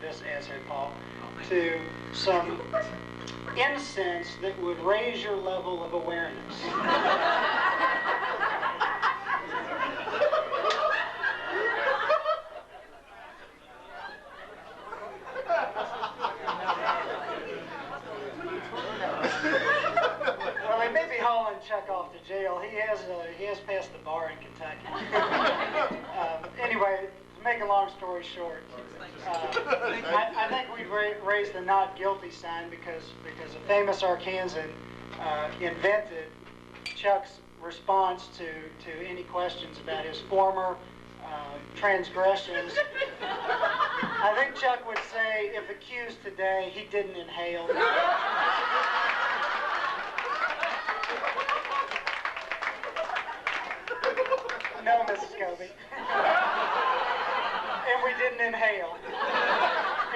this essay, Paul, to some incense that would raise your level of awareness. Well, they may be hauling Chuck off to jail. He has passed the bar in Kentucky. Anyway, to make a long story short, I think we've raised the not guilty sign because a famous Arkansan invented Chuck's response to any questions about his former transgressions. I think Chuck would say, if accused today, he didn't inhale. No, Mrs. Kobe. And we didn't inhale.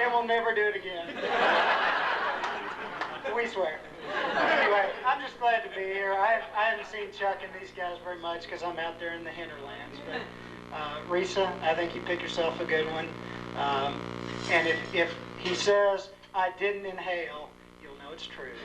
And we'll never do it again. We swear. Anyway, I'm just glad to be here. I haven't seen Chuck and these guys very much because I'm out there in the hinterlands. But Risa, I think you pick yourself a good one. And if he says, I didn't inhale, you'll know it's true.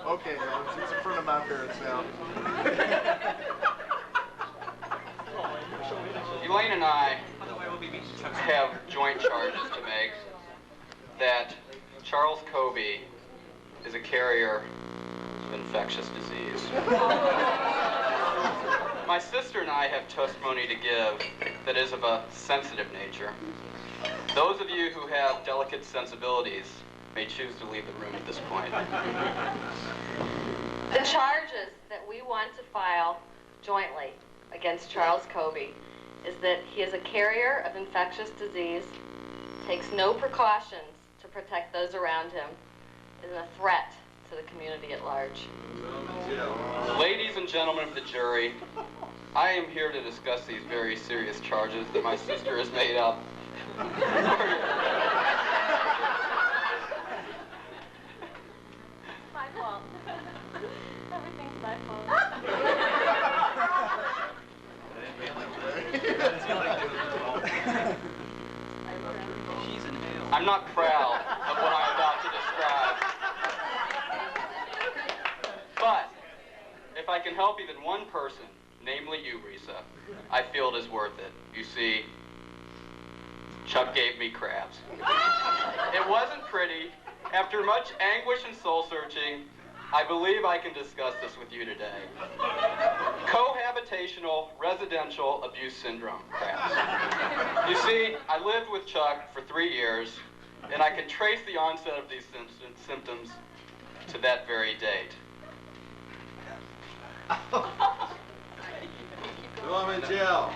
Okay, it's in front of my parents now. Elaine and I have joint charges to make that Charles Kobe is a carrier of infectious disease. My sister and I have testimony to give that is of a sensitive nature. Those of you who have delicate sensibilities may choose to leave the room at this point. The charges that we want to file jointly against Charles Kobe is that he is a carrier of infectious disease, takes no precautions to protect those around him, is a threat to the community at large. Ladies and gentlemen of the jury, I am here to discuss these very serious charges that my sister has made up. My fault. Everything's my fault. I'm not proud of what I'm about to describe. But if I can help even one person, namely you, Risa, I feel it is worth it. You see, Chuck gave me crabs. It wasn't pretty. After much anguish and soul-searching, I believe I can discuss this with you today. Cohabitational residential abuse syndrome, crabs. You see, I lived with Chuck for 3 years, and I can trace the onset of these symptoms to that very date. Throw him in jail.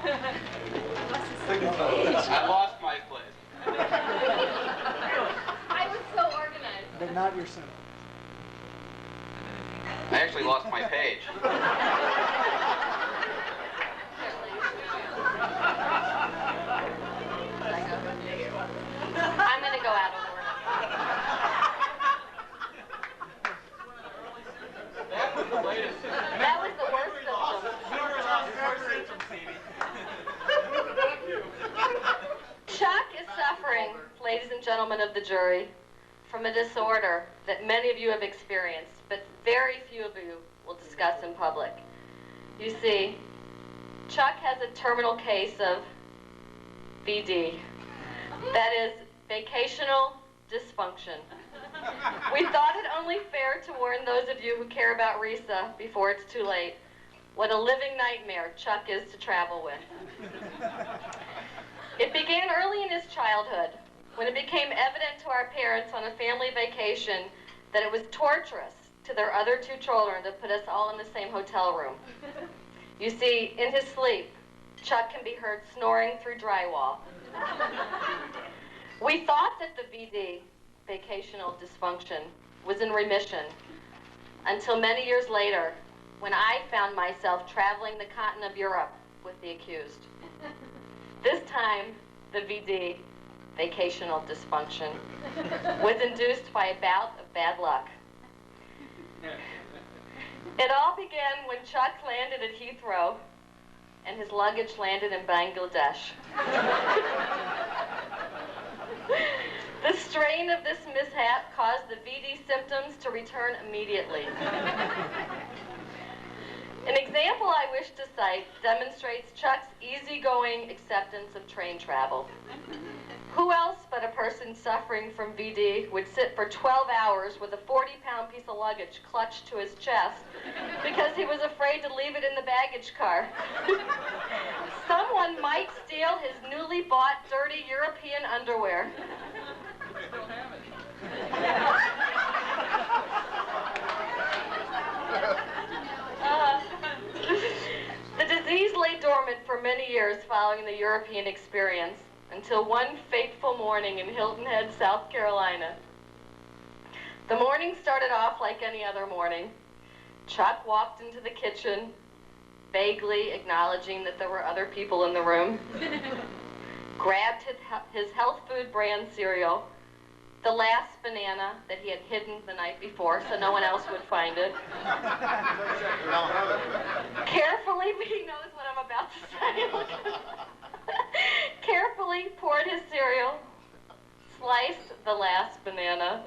I lost my place. I was so organized. But not yourself. I actually lost my page. I'm going to go out of order. That was the latest. That was the worst symptom. Chuck is suffering, ladies and gentlemen of the jury, from a disorder that many of you have experienced, but very few of you will discuss in public. You see, Chuck has a terminal case of VD. That is vacational dysfunction. We thought it only fair to warn those of you who care about Risa before it's too late what a living nightmare Chuck is to travel with. It began early in his childhood when it became evident to our parents on a family vacation that it was torturous to their other 2 children to put us all in the same hotel room. You see, in his sleep, Chuck can be heard snoring through drywall. We thought that the VD, vacational dysfunction, was in remission until many years later when I found myself traveling the continent of Europe with the accused. This time, the VD, vacational dysfunction, was induced by a bout of bad luck. It all began when Chuck landed at Heathrow and his luggage landed in Bangladesh. The strain of this mishap caused the VD symptoms to return immediately. An example I wish to cite demonstrates Chuck's easygoing acceptance of train travel. Who else but a person suffering from VD would sit for 12 hours with a 40-pound piece of luggage clutched to his chest because he was afraid to leave it in the baggage car? Someone might steal his newly bought dirty European underwear. The disease lay dormant for many years following the European experience, until one fateful morning in Hilton Head, South Carolina. The morning started off like any other morning. Chuck walked into the kitchen, vaguely acknowledging that there were other people in the room, grabbed his health food brand cereal, the last banana that he had hidden the night before so no one else would find it. Carefully, he knows what I'm about to say. Carefully poured his cereal, sliced the last banana,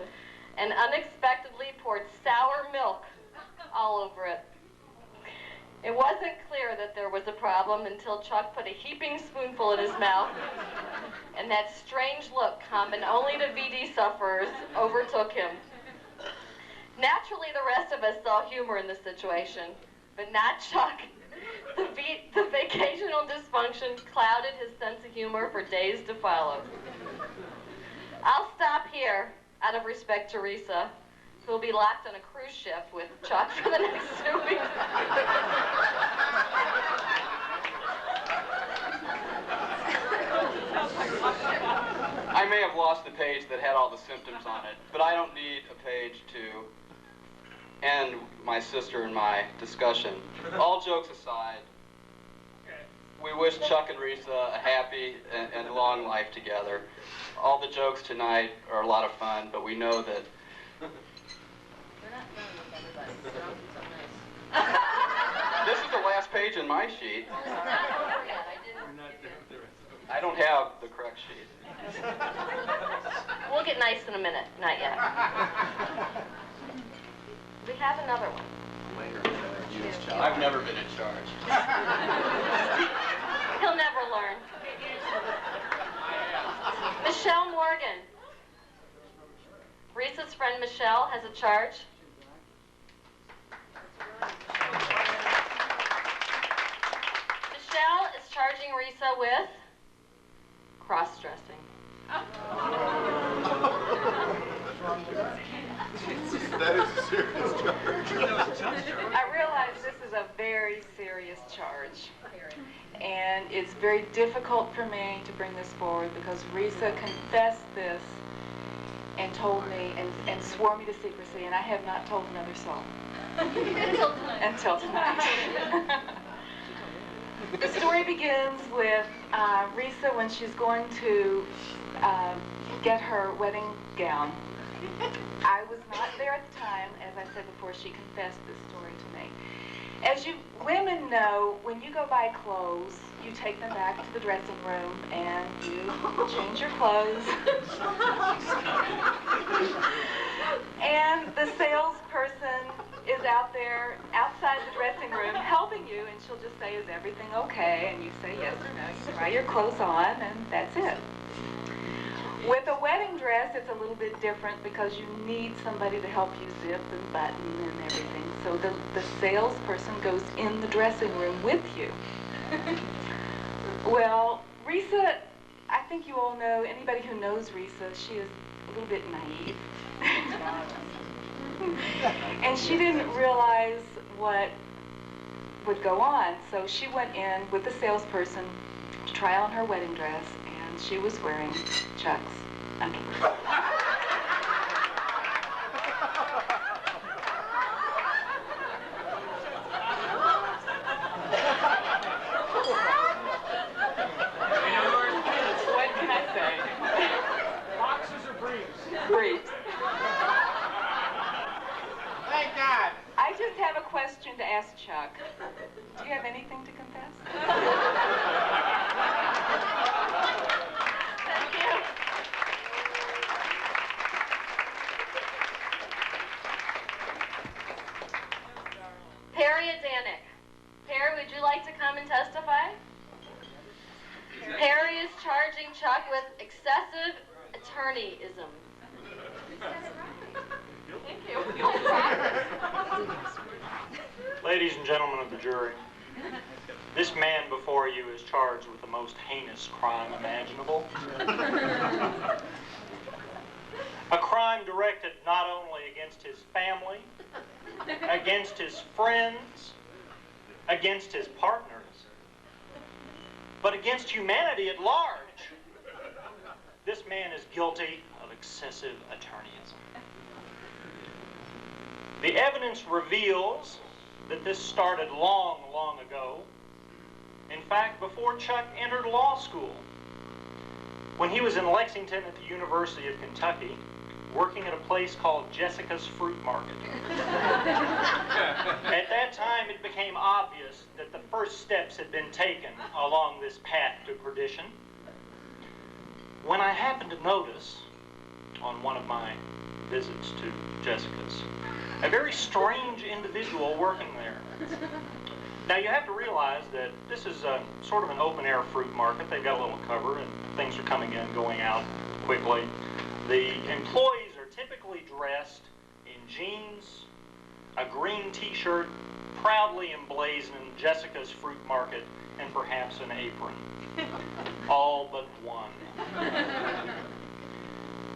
and unexpectedly poured sour milk all over it. It wasn't clear that there was a problem until Chuck put a heaping spoonful in his mouth, and that strange look, common only to VD sufferers, overtook him. Naturally, the rest of us saw humor in the situation, but not Chuck. The vacational dysfunction clouded his sense of humor for days to follow. I'll stop here, out of respect to Risa, who will be locked on a cruise ship with Chuck for the next 2 weeks. I may have lost the page that had all the symptoms on it, but I don't need a page to end my sister and my discussion. All jokes aside, we wish Chuck and Risa a happy and long life together. All the jokes tonight are a lot of fun, but we know that this is the last page in my sheet. I don't have the correct sheet. We'll get nice in a minute. Not yet. We have another one. I've never been in charge. He'll never learn. Michelle Morgan. Risa's friend Michelle has a charge. Michelle is charging Risa with cross-dressing. That is a serious charge. I realize this is a very serious charge, and it's very difficult for me to bring this forward because Risa confessed this and told me and swore me to secrecy, and I have not told another soul. Until tonight. The story begins with Risa when she's going to get her wedding gown. I was not there at the time. As I said before, she confessed this story to me. As you women know, when you go buy clothes, you take them back to the dressing room and you change your clothes. And the salesperson is out there outside the dressing room helping you, and she'll just say, "Is everything okay?" And you say yes or no. You try your clothes on, and that's it. With a wedding dress, it's a little bit different because you need somebody to help you zip and button and everything. So the salesperson goes in the dressing room with you. Well, Risa, I think you all know, anybody who knows Risa, she is a little bit naive. And she didn't realize what would go on. So she went in with the salesperson to try on her wedding dress, and she was wearing Chuck's underwear. charging Chuck with excessive attorneyism. Thank you. Ladies and gentlemen of the jury, this man before you is charged with the most heinous crime imaginable. A crime directed not only against his family, against his friends, against his partners, but against humanity at large. This man is guilty of excessive attorneyism. The evidence reveals that this started long, long ago. In fact, before Chuck entered law school, when he was in Lexington at the University of Kentucky, working at a place called Jessica's Fruit Market. At that time, it became obvious that the first steps had been taken along this path to perdition, when I happened to notice, on one of my visits to Jessica's, a very strange individual working there. Now, you have to realize that this is sort of an open-air fruit market. They've got a little cover, and things are coming in, going out quickly. The employees are typically dressed in jeans, a green t-shirt, proudly emblazoned Jessica's Fruit Market, and perhaps an apron. All but one.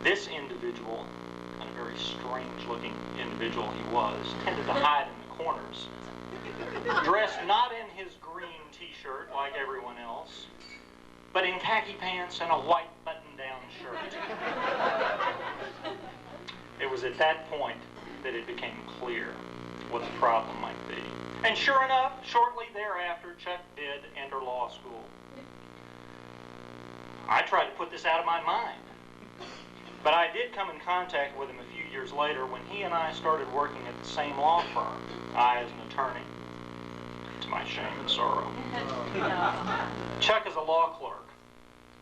This individual, and a very strange-looking individual he was, tended to hide in the corners, dressed not in his green t-shirt like everyone else, but in khaki pants and a white button-down shirt. It was at that point that it became clear what the problem might be. And sure enough, shortly thereafter, Chuck did enter law school. I tried to put this out of my mind. But I did come in contact with him a few years later when he and I started working at the same law firm, I as an attorney, to my shame and sorrow. Chuck is a law clerk,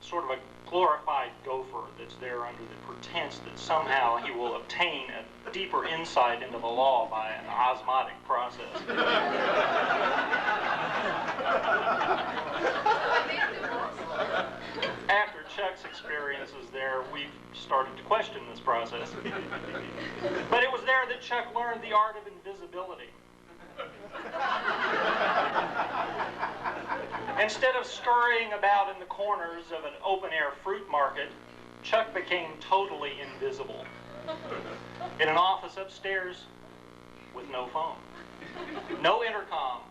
sort of a glorified gopher that's there under the pretense that somehow he will obtain a deeper insight into the law by an osmotic process. After Chuck's experiences there, we've started to question this process. But it was there that Chuck learned the art of invisibility. Instead of scurrying about in the corners of an open-air fruit market, Chuck became totally invisible. In an office upstairs with no phone, no intercom,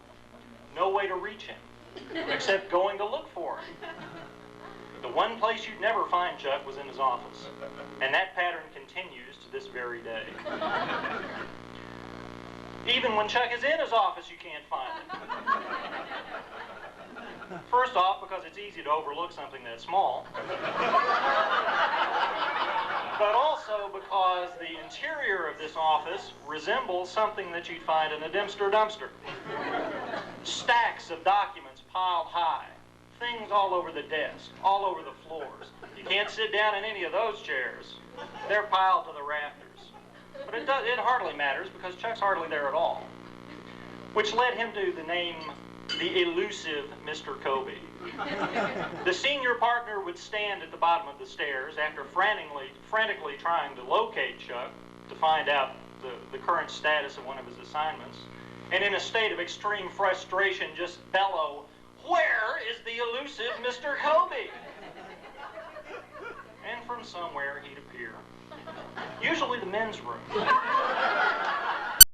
no way to reach him, except going to look for him. The one place you'd never find Chuck was in his office, and that pattern continues to this very day. Even when Chuck is in his office, you can't find him. First off, because it's easy to overlook something that small, but also because the interior of this office resembles something that you'd find in a Dempster dumpster. Stacks of documents piled high. Things all over the desk, all over the floors. You can't sit down in any of those chairs. They're piled to the rafters. But it hardly matters because Chuck's hardly there at all. Which led him to the name, the elusive Mr. Kobe. The senior partner would stand at the bottom of the stairs after frantically trying to locate Chuck to find out the current status of one of his assignments, and in a state of extreme frustration just bellow, "Where is the elusive Mr. Kobe?" And from somewhere he'd appear. Usually the men's room.